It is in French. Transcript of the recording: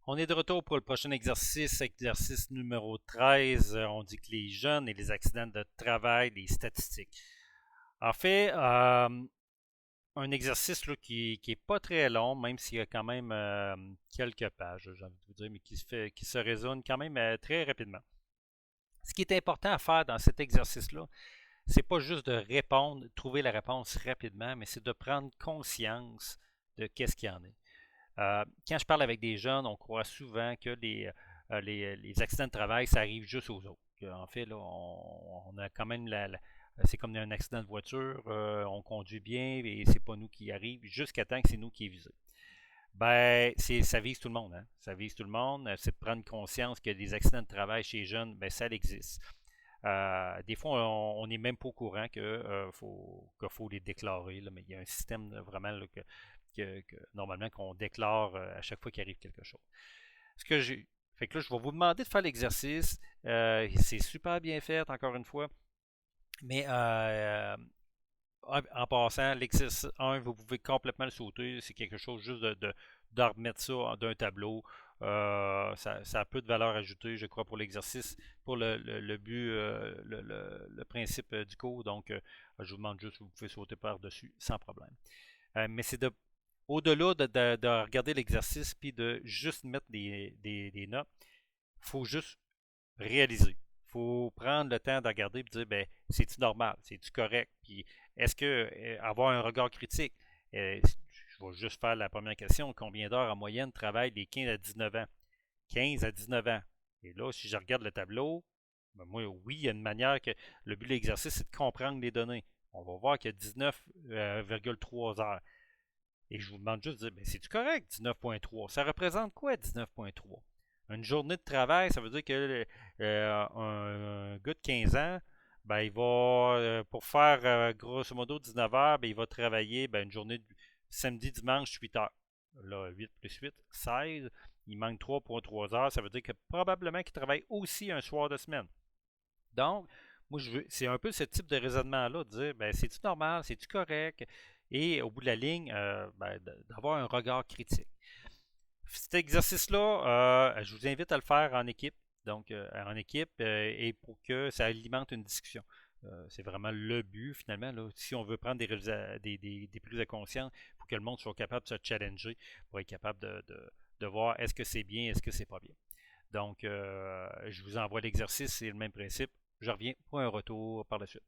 On est de retour pour le prochain exercice numéro 13. On dit que les jeunes et les accidents de travail, les statistiques. En fait, un exercice là, qui est pas très long, même s'il y a quand même quelques pages, j'ai envie de vous dire, mais qui se résume quand même très rapidement. Ce qui est important à faire dans cet exercice-là, c'est pas juste de répondre, trouver la réponse rapidement, mais c'est de prendre conscience de qu'est-ce qu'il y en est. Quand je parle avec des jeunes, on croit souvent que les accidents de travail, ça arrive juste aux autres. En fait, là, on a quand même c'est comme un accident de voiture, on conduit bien et c'est pas nous qui arrive jusqu'à temps que c'est nous qui est visé. Ben, ça vise tout le monde, hein? Ça vise tout le monde. C'est de prendre conscience que des accidents de travail chez les jeunes, ben, ça existe. Des fois, on n'est même pas au courant qu'il faut les déclarer, là, mais il y a un système vraiment là, normalement qu'on déclare à chaque fois qu'il arrive quelque chose. Ce que j'ai. Fait que là, je vais vous demander de faire l'exercice. C'est super bien fait, encore une fois. Mais en passant, l'exercice 1, vous pouvez complètement le sauter. C'est quelque chose juste de remettre ça d'un tableau. Ça a peu de valeur ajoutée, je crois, pour l'exercice, pour le but, le principe du cours. Donc, je vous demande juste, vous pouvez sauter par-dessus sans problème. Mais c'est au-delà de regarder l'exercice puis de juste mettre des notes, il faut juste réaliser. Il faut prendre le temps de regarder et dire ben, c'est-tu normal, c'est-tu correct, puis est-ce que avoir un regard critique, je vais juste faire la première question, combien d'heures en moyenne travaillent les 15 à 19 ans? 15 à 19 ans. Et là, si je regarde le tableau, ben moi, oui, il y a une manière que le but de l'exercice, c'est de comprendre les données. On va voir qu'il y a 19,3 heures. Et je vous demande juste de dire, ben, c'est-tu correct, 19,3? Ça représente quoi, 19,3? Une journée de travail, ça veut dire que un gars de 15 ans, ben, il va, pour faire grosso modo 19 heures, ben, il va travailler ben, une journée de samedi, dimanche, 8 heures. Là, 8 plus 8, 16. Il manque 3,3 heures. Ça veut dire que probablement qu'il travaille aussi un soir de semaine. Donc, moi, c'est un peu ce type de raisonnement-là, de dire, ben, c'est-tu normal, c'est-tu correct? Et au bout de la ligne, ben, d'avoir un regard critique. Cet exercice-là, je vous invite à le faire en équipe, donc en équipe, et pour que ça alimente une discussion. C'est vraiment le but, finalement. Là. Si on veut prendre des prises de conscience, il faut que le monde soit capable de se challenger pour être capable de voir est-ce que c'est bien, est-ce que c'est pas bien. Donc, je vous envoie l'exercice, c'est le même principe. Je reviens pour un retour par la suite.